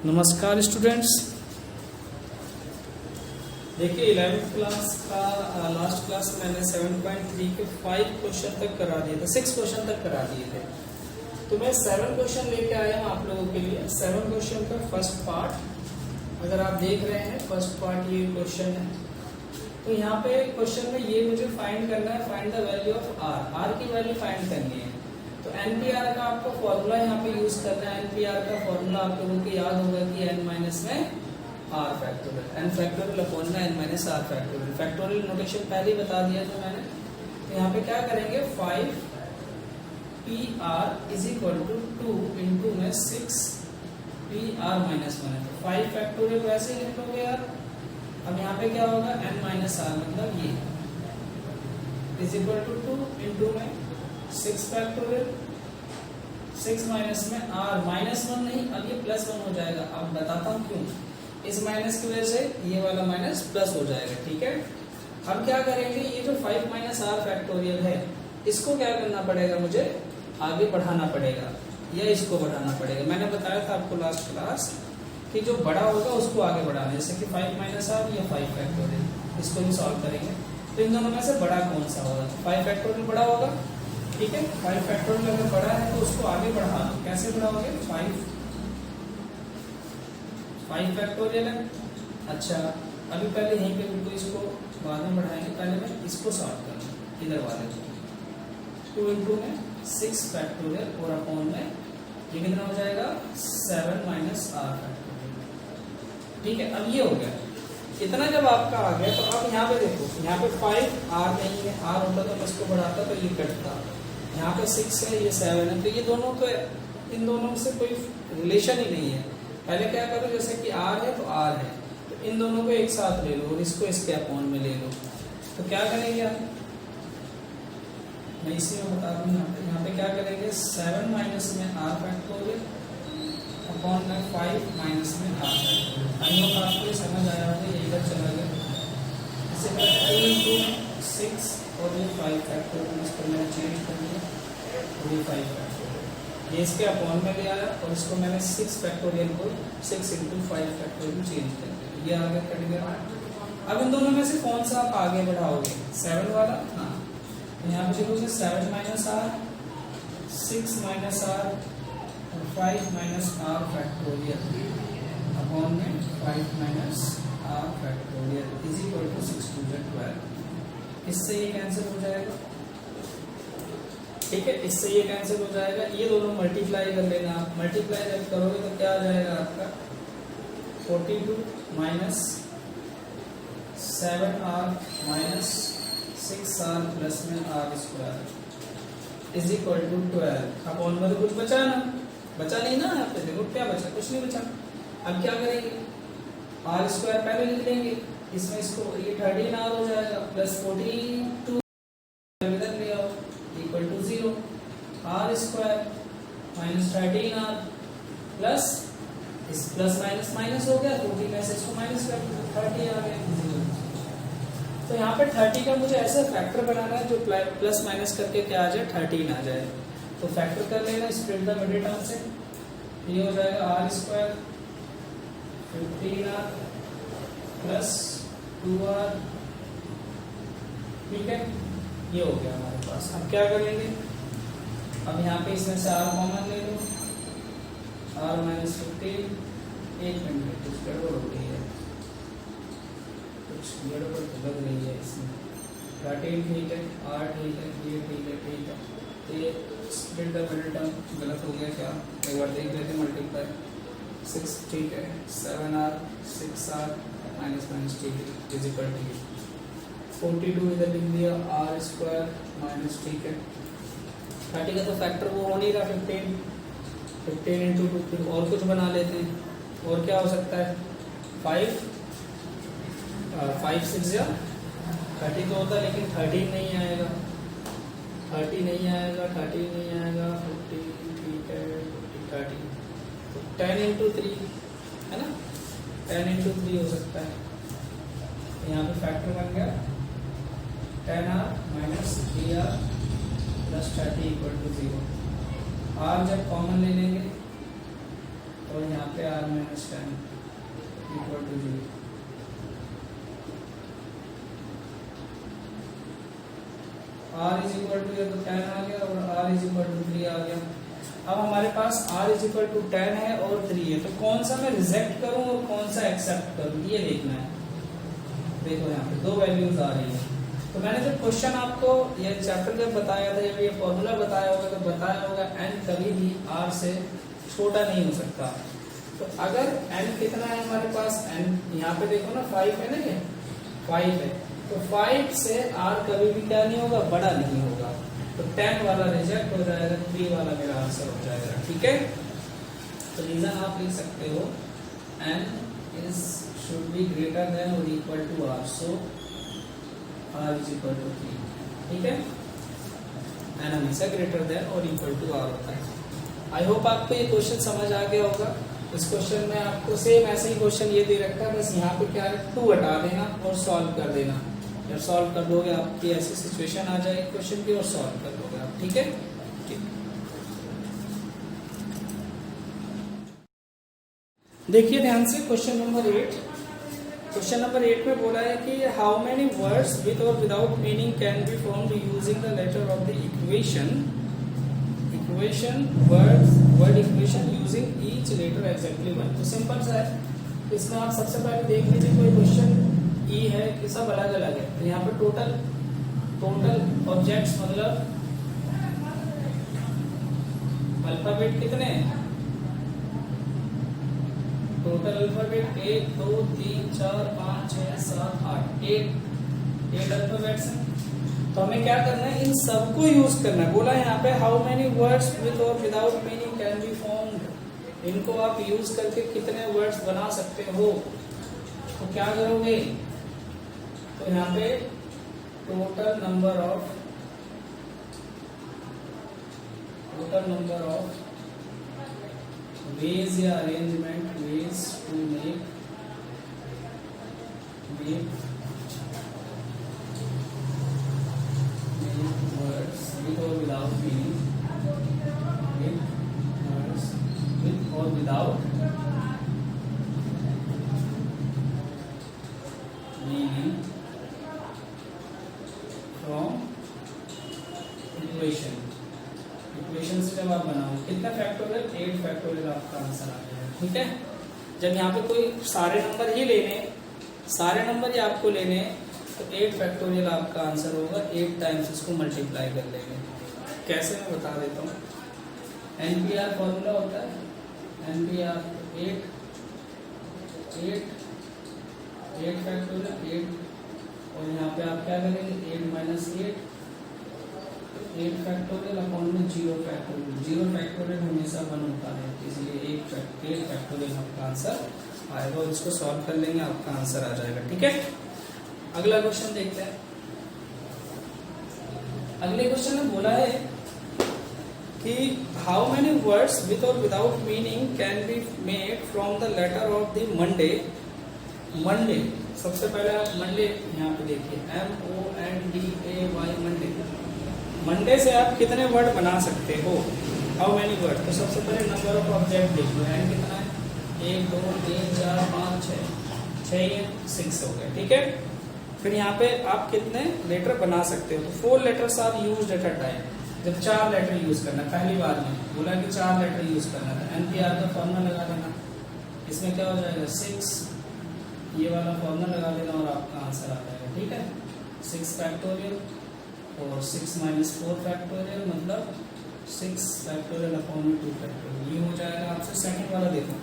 नमस्कार स्टूडेंट्स। देखिए 11th class का लास्ट क्लास मैंने 7.3 के 5 क्वेश्चन तक करा दिए थे, 6 क्वेश्चन तक करा दिए थे। तो मैं 7 क्वेश्चन लेके आया हूँ आप लोगों के लिए। 7 क्वेश्चन का फर्स्ट पार्ट अगर आप देख रहे हैं, फर्स्ट पार्ट ये क्वेश्चन है। तो यहाँ पे क्वेश्चन में ये मुझे फाइंड करना है, find the value of R की वैल्यू फाइंड करनी है। तो एनपीआर का आपको फॉर्मूला यहाँ पे यूज करना है। एनपीआर का फॉर्मूला आप लोगों को याद होगा कि n माइनस में R factorial, n factorial upon में n minus R factorial. Factorial notation पहले ही बता दिया था मैंने। तो यहाँ पे क्या करेंगे, 5 PR is equal to 2 into में 6 PR माइनस 1 है। तो 5 फैक्टोरियल वैसे ही लिख लोगे यार। अब यहाँ पे क्या होगा, n माइनस आर मतलब ये इज इक्वल टू 2 इंटू में 6 फैक्टोरियल, 6 माइनस में आर माइनस 1 नहीं, अब ये प्लस 1 हो जाएगा। अब बताता हूँ क्यों। इस माइनस की वजह से ये वाला माइनस प्लस हो जाएगा, ठीक है। अब क्या करेंगे, ये जो 5 माइनस आर फैक्टोरियल है इसको क्या करना पड़ेगा, मुझे आगे बढ़ाना पड़ेगा या इसको बढ़ाना पड़ेगा। मैंने बताया था आपको लास्ट क्लास कि जो बड़ा होगा उसको आगे बढ़ाना, जैसे कि 5 माइनस आर या 5 फैक्टोरियल, इसको भी सॉल्व करेंगे। तो इन दोनों में से बड़ा कौन सा होगा, 5 फैक्टोरियल बड़ा होगा, ठीक है। 5 फैक्टोरियल अगर बड़ा है तो उसको आगे बढ़ा दो। कैसे बढ़ाओगे, 5 फैक्टोरियल है। अच्छा, अभी पहले यहीं पे बिल्कुल इसको बाद में बढ़ाएंगे, पहले मैं इसको सॉल्व करूँ, इधर वाले को। 2 इंटू में 6 फैक्टोरियल और अपॉन में ये कितना हो जाएगा, 7 माइनस आर फैक्टोरियल, ठीक है। अब ये हो गया, इतना जब आपका आ गया तो अब यहाँ पे देखो, यहाँ पे 5 आर नहीं है, आर होता तो मैं इसको बढ़ाता तो ये कटता। यहाँ पे 6 है, ये 7 है, तो ये दोनों तो इन दोनों से कोई रिलेशन ही नहीं है। पहले क्या करो, जैसे कि आर है तो आर है, तो इन दोनों को एक साथ ले लो और इसको इसके अपॉन में ले लो। तो क्या करेंगे आप, मैं इसी में बता दूँ। यहाँ पे क्या करेंगे, 7 माइनस में आर फैक्टोरियल अपॉन में 5 माइनस में आर फैक्टोरियल। आई होप आपको ये समझ आया होगा, ये इधर चला गया। इसे 2 इंटू 6 और ये 5 फैक्टोरियल, इसको मैंने चेंज कर दिया और ये 5 फैक्टोरियल, ये इसके अपॉन में ले आया और इसको मैंने 6 फैक्टोरियल को 6 इंटू 5 फैक्टोरियल चेंज कर दिया, ये आगे कट गया। अब इन दोनों में से कौन सा आप आगे बढ़ाओगे, 7 वाला। हाँ, यहाँ पे देखो 7 माइनस आर, 6 माइनस आर और 5 माइनस आर फैक्टोरियल अपॉन में 5 minus R factorial is equal to 6 2 12। इससे ये कैंसिल हो जाएगा, ठीक है। इससे ये कैंसिल हो जाएगा, ये दोनों मल्टीप्लाई कर लेना आप। मल्टीप्लाई जब करोगे तो क्या आ जाएगा आपका, 42 minus 7r minus 6r plus में r square is equal to 12 upon में। तो कुछ बचा ना, बचा नहीं ना यहाँ पे, देखो क्या बचा, कुछ नहीं बचा। अब क्या करेंगे, आर स्क्वायर पहले लिख लेंगे, इसमें इसको ये 13r हो जाएगा प्लस 42 इधर ले आओ equal to 0। R square minus 13r plus इस प्लस माइनस माइनस हो गया, 14 में से इसको माइनस कर दो, 30 आ गया। तो यहाँ पे 30 का मुझे ऐसा फैक्टर बनाना है जो प्लस माइनस करके क्या आ जाए, 13 आ जाए। तो फैक्टर कर लेना स्प्लिट द मिडिल टर्म से, ये हो जाएगा are square 15r plus 2r, ठीक है। ये हो गया हमारे पास। अब क्या करेंगे, अब यहाँ पे इसमें से r कॉमन ले लो, r माइनस 15। एक मिनट, कुछ गड़बड़ हो गई है, कुछ गड़बड़ तो लग रही है इसमें। 13 ठीक है, r ठीक है, ये ठीक है, ठीक है। तो ये स्प्लिट द मिडिल टर्म गलत हो गया क्या, एक बार देख लेते हैं। मल्टीप्लाई 6 ठीक है, 7r 6r माइनस माइनस ठीक है इज इक्वल टू 42 इधर लिख दिया, आर स्क्वायर माइनस ठीक है 30 का तो फैक्टर वो हो नहीं रहा, 15 इंटू 2। फिर और कुछ बना लेते हैं, और क्या हो सकता है, 5 6 या 30 तो होता है, लेकिन 13 नहीं आएगा, 30 नहीं आएगा, 30 नहीं आएगा, 50 ठीक है, 30 तो 10 इंटू 3 है ना, 10 इंटू 3 हो सकता है। यहाँ पे फैक्टर बन गया 10r minus 3r plus 30 equal to 0। R जब कॉमन ले लेंगे और यहाँ पे r minus 10 equal to 0। r is equal to, ये तो 10 आ गया और r इज इक्वल टू 3 आ गया। अब हमारे पास r इज इक्वल टू 10 है और 3 है, तो कौन सा मैं रिजेक्ट करूं और कौन सा एक्सेप्ट करूं ये देखना है। देखो यहाँ पे दो वैल्यूज आ रही है। तो मैंने जब क्वेश्चन आपको ये चैप्टर जब बताया था, जब ये फॉर्मूला बताया होगा, तो बताया होगा n कभी भी r से छोटा नहीं हो सकता। तो अगर n कितना है हमारे पास, n यहाँ पे देखो ना 5 है ना, ये 5 है, तो 5 से r कभी भी क्या नहीं होगा, बड़ा नहीं होगा। तो 10 वाला रिजेक्ट हो जाएगा, 3 वाला मेरा आंसर हो जाएगा। ठीक है, तो रीजन आप लिख सकते हो n is should be greater than और equal to r, so r is equal to 3। ठीक है, n हमेशा ग्रेटर देन और इक्वल टू r होता है। आई होप आपको ये क्वेश्चन समझ आ गया होगा। इस क्वेश्चन में आपको सेम ऐसे ही क्वेश्चन ये दे रखा है, बस यहाँ पे क्या है 2 हटा देना और सॉल्व कर देना। जब सॉल्व कर दोगे आपकी ऐसी सिचुएशन आ जाएगी क्वेश्चन की और सॉल्व कर दोगे आप। ठीक है, देखिए ध्यान से क्वेश्चन नंबर 8। क्वेश्चन नंबर 8 में बोला है कि हाउ मेनी वर्ड्स विद और without meaning can be formed using the letter of the equation word equation using each letter exactly 1। तो सिंपल सा है, इसमें आप सबसे पहले देख लीजिए कोई क्वेश्चन ई है कि सब अलग अलग है। तो यहाँ पे टोटल ऑब्जेक्ट्स मतलब अल्फाबेट कितने हैं, टोटल अल्फाबेट 1 2 3 4 5 6 7 8 8 अल्फाबेट्स हैं। तो हमें क्या करना है, इन सबको यूज करना है। बोला यहाँ पे हाउ मेनी वर्ड्स विद और without meaning can be formed, इनको आप यूज करके कितने वर्ड्स बना सकते हो। तो क्या करोगे, तो यहाँ पे टोटल नंबर ऑफ वेज या arrangement ways to make words with or without meaning, words with or without meaning from equation से जब आप बनाओ कितना फैक्टोरियल, 8 फैक्टोरियल आपका आंसर आ जाएगा। ठीक है, जब यहाँ पे कोई सारे नंबर ही आपको लेने तो 8 फैक्टोरियल आपका आंसर होगा। 8 टाइम्स इसको मल्टीप्लाई कर लेंगे। कैसे मैं बता देता हूँ, NPR फॉर्मूला होता है, NPR 8 फैक्टोरियल 8, और यहाँ पे आप क्या करेंगे 8 माइनस 8 फैक्टोरियल अपॉन में 0 फैक्टोरियल हमेशा 1 होता है, इसलिए 8 फैक्टोरियल आपका आंसर आएगा। और इसको सॉल्व कर लेंगे, आपका आंसर आ जाएगा। ठीक है, अगला क्वेश्चन देखते हैं। अगले क्वेश्चन में बोला है कि हाउ मेनी वर्ड्स विद और without meaning can be made from the letter of the Monday. सबसे पहले आप मंडे यहाँ पे देखिए MONDAY, मंडे से आप कितने वर्ड बना सकते हो, हाउ मेनी वर्ड। तो सबसे पहले नंबर ऑफ ऑब्जेक्ट देख लो, एंड कितना है 1 2 3 4 5 6 6 हो गए। ठीक है, फिर यहाँ पे आप कितने लेटर बना सकते हो, तो 4 letters are used at a time. जब 4 लेटर यूज करना, पहली बार में बोला कि 4 लेटर यूज करना था, NPR का फॉर्मूला लगा देना। इसमें क्या हो जाएगा 6, ये वाला फॉर्मूला लगा देना और आपका आंसर आ जाएगा। ठीक है, 6 फैक्टोरियल और 6 माइनस 4 फैक्टोरियल मतलब 6 फैक्टोरियल अपॉन 2 फैक्टोरियल, ये हो जाएगा आपसे। सेकंड वाला देखो,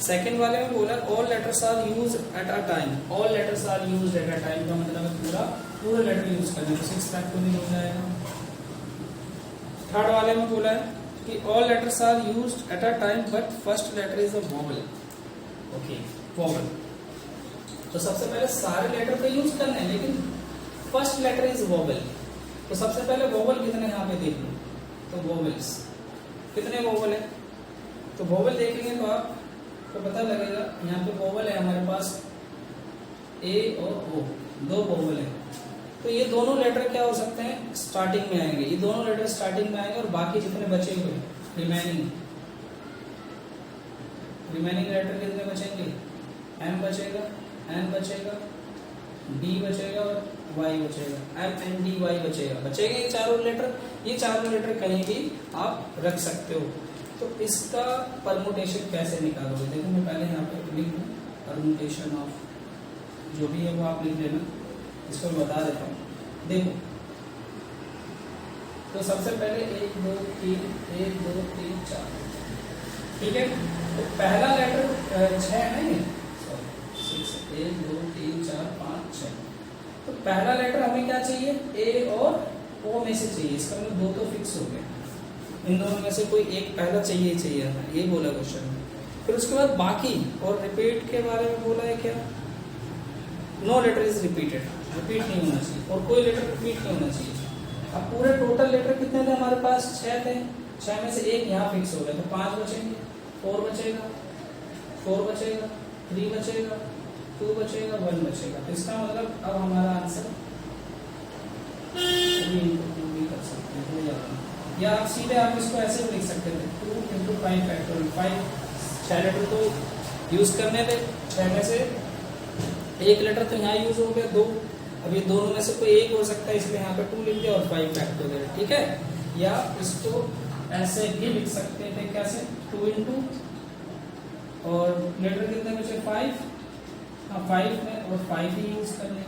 सेकंड वाले में बोला all letters are use at a time. All letters are use at a time का मतलब है पूरा लेटर यूज करना, तो 6 फैक्टोरियल हो जाएगा। थर्ड वाले में बोला है कि all letters are use at a time but first letter is a vowel. Okay, vowel, तो सबसे पहले सारे लेटर पे यूज करना है, लेकिन फर्स्ट लेटर इज वोवेल। तो सबसे पहले वोवेल कितने यहाँ पे देख लो, तो वोवेल्स कितने वोवेल है, तो वोवेल देखेंगे तो आप तो पता लगेगा। यहाँ पे वोवेल है हमारे पास A और O, 2 वोवेल है। तो ये दोनों लेटर क्या हो सकते हैं, स्टार्टिंग में आएंगे, ये दोनों लेटर स्टार्टिंग में आएंगे और बाकी जितने बचे हुए रिमेनिंग रिमेनिंग लेटर कितने बचेंगे, m बचेगा, n बचेगा, d बचेगा और y बचेगा, m n d y बचेगा ये चारों लेटर। ये चारों लेटर कहीं भी आप रख सकते हो। तो इसका परमुटेशन कैसे निकालोगे, देखो मैं पहले यहाँ पे लिख दूँ परमुटेशन ऑफ जो भी है वो आप लिख लेना, इसको बता देता हूँ। देखो तो सबसे पहले 1 2 3 1 2 3 4, ठीक है। तो पहला लेटर 6 नहीं, सॉरी 6 1 2 3 4 5 6। तो पहला लेटर हमें क्या चाहिए, ए और ओ में से चाहिए। इसका मतलब दो तो फिक्स हो गए, इन दोनों में से कोई एक पहला चाहिए ही चाहिए, ये बोला क्वेश्चन में। फिर उसके बाद बाकी और रिपीट के बारे में बोला है क्या, no letter is repeated, repeat नहीं होना चाहिए और कोई लेटर रिपीट नहीं होना चाहिए। अब पूरे टोटल लेटर कितने थे हमारे पास, 6 थे, 6 में से एक यहाँ फिक्स हो गया, तो 5 बचेंगे, 4 बचेगा, 4 बचेगा, 3 बचेगा, 2 बचेगा, 1 बचेगा। तो इसका मतलब अब हमारा आंसर भी कर सकते हैं, हो जाएगा। या आप सीधे आप इसको ऐसे भी लिख सकते थे 2 × 5 फैक्टोरियल। 5 6 लेटर तो यूज करने थे, 6 में से एक लेटर तो यहाँ यूज हो गया, 2। अब ये दोनों में से कोई एक हो सकता है, इसलिए यहाँ पे 2 लिख दिया और 5 फैक्टोरियल, ठीक है। या इसको ऐसे भी लिख सकते थे, कैसे 2 × और लेटर कितने बचे 5, हाँ 5 में और 5 ही यूज करने,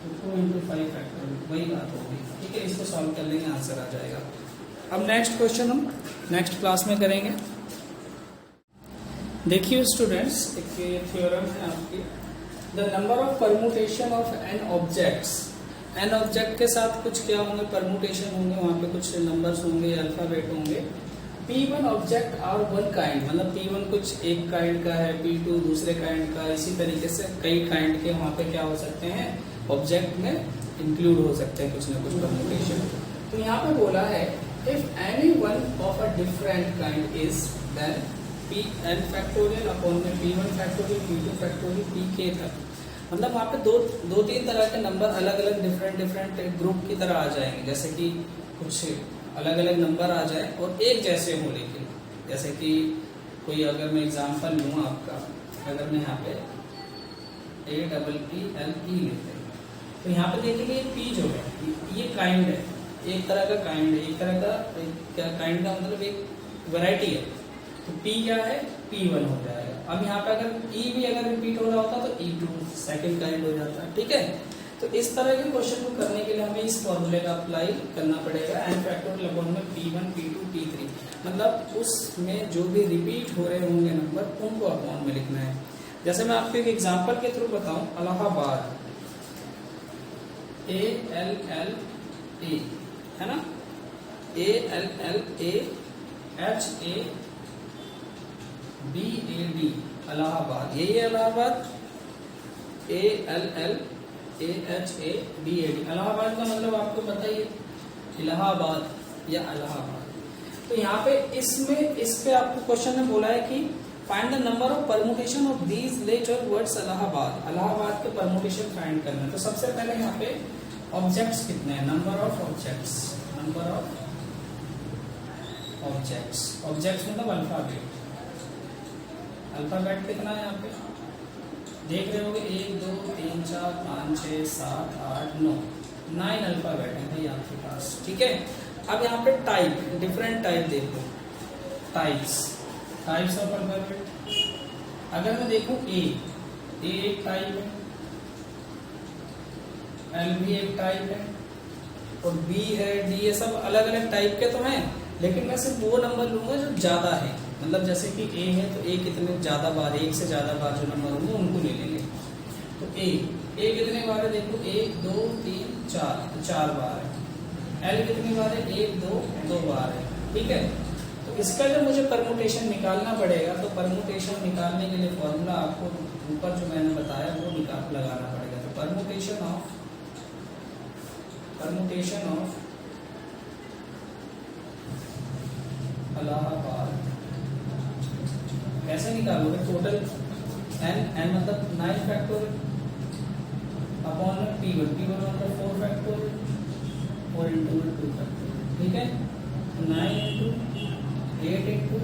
तो 2 × 5 फैक्टोरियल, वही बात होगी, ठीक है। इसको सॉल्व कर लेंगे, आंसर आ जाएगा। अब नेक्स्ट क्वेश्चन हम नेक्स्ट क्लास में करेंगे। देखिए स्टूडेंट्स, एक थ्योरम है आपकी, the number of permutation of N objects. N object के साथ कुछ क्या होंगे, परमुटेशन होंगे, वहाँ पे कुछ नंबर्स होंगे, अल्फाबेट होंगे। P1 object are one kind, मतलब P1 कुछ एक काइंड का है, P2 दूसरे काइंड का, इसी तरीके से कई काइंड के वहाँ पे क्या हो सकते हैं, ऑब्जेक्ट में इंक्लूड हो सकते हैं कुछ ना कुछ परमुटेशन। तो यहाँ पे बोला है if any one of a different kind is then Pn factorial upon में P1 factorial, P2 factorial, Pk तक। मतलब वहाँ पे दो तीन तरह के नंबर अलग अलग डिफरेंट ग्रुप की तरह आ जाएंगे, जैसे कि कुछ अलग अलग नंबर आ जाए और एक जैसे हो, लेकिन जैसे कि कोई अगर मैं एग्जांपल लूँ आपका, अगर मैं यहाँ पे APPLE लेते हैं, तो यहाँ पे देखेंगे P जो है ये काइंड है, एक तरह का काइंड है, एक तरह का काइंड का मतलब एक वैरायटी है। तो P क्या है, P1 हो जाएगा। अब यहाँ पे अगर E भी अगर रिपीट हो रहा होता तो E2 सेकंड काइंड हो जाता है, ठीक है। तो इस तरह के क्वेश्चन को करने के लिए हमें इस फॉर्मूले का अप्लाई करना पड़ेगा, n फैक्टोरियल अपॉन में P1 P2 P3, मतलब उसमें जो भी रिपीट हो रहे होंगे नंबर उनको अपॉन में लिखना है। जैसे मैं आपको एक एग्जांपल के थ्रू बताऊं, इलाहाबाद ALLA है ना, ALLAHABAD, इलाहाबाद, यही है इलाहाबाद, ALLAHABAD। इलाहाबाद का मतलब आपको बताइए, इलाहाबाद या इलाहाबाद। तो यहाँ पे इसमें इस पे आपको क्वेश्चन में बोला है कि find the number of permutation of these letter words Allahabad. Allahabad के परमुटेशन फाइंड करना है। तो सबसे पहले यहाँ पे ऑब्जेक्ट्स कितने हैं, number of objects, number of objects, objects मतलब अल्फाबेट, अल्फाबेट कितना है यहाँ पे देख रहे होगे, 1 2 3 4 5 6 7 8 9, 9 अल्फाबेट है भाई आपके पास, ठीक है। अब यहाँ पे टाइप, डिफरेंट टाइप देखो, टाइप्स ऑफ अल्फाबेट। अगर मैं देखूं ए एक टाइप है, एल भी एक टाइप है, और बी है, डी है, सब अलग अलग टाइप के तो हैं, लेकिन मैं सिर्फ वो नंबर लूंगा जो ज्यादा है। मतलब जैसे कि ए है तो ए कितने ज्यादा बार, एक से ज्यादा बार जो नंबर होंगे उनको ले लेंगे। तो ए कितने बार है, देखो 1 2 3 4, तो 4 बार है। एल कितनी बार है, 1 2 बार है, ठीक है। तो इसका जब मुझे परमुटेशन निकालना पड़ेगा, तो परमुटेशन निकालने के लिए फॉर्मूला आपको ऊपर जो मैंने बताया वो लगाना पड़ेगा। तो परमुटेशन ऑफ इलाहाबाद कैसे निकालोगे, टोटल n मतलब 9 फैक्टोरियल अपॉन P1 मतलब 4 फैक्टोरियल, 4 × 2 फैक्टोरियल, ठीक है। 9 × 8 ×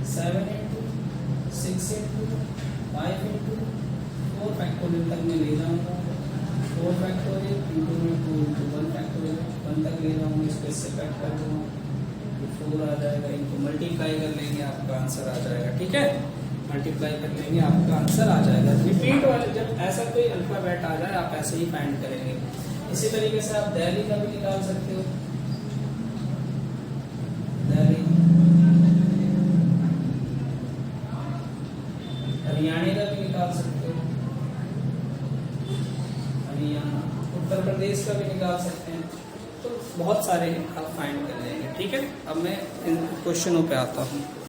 7 × 6 इंटू 5 इंटू 4 फैक्टोरियल तक मैं ले जाऊंगा, 4 फैक्टोरियल इंटू में 2 इंटू 1 फैक्टोरियल 1 तक ले जाऊंगा, इसको इससे कट कर दूंगा, 4 आ जाएगा, इनको मल्टीप्लाई कर लेंगे, आपका आंसर आ जाएगा। ठीक है, मल्टीप्लाई कर लेंगे, आपका आंसर आ जाएगा। रिपीट वाले जब ऐसा कोई अल्फाबेट आ जाए आप ऐसे ही फाइंड करेंगे। इसी तरीके से आप दिल्ली का भी निकाल सकते हो, दिल्ली, हरियाणा का भी निकाल सकते हो, हरियाणा, उत्तर प्रदेश का भी निकाल सकते हैं, तो बहुत सारे आप फाइंड कर लेंगे। ठीक है, अब मैं इन क्वेश्चनों पे आता हूँ।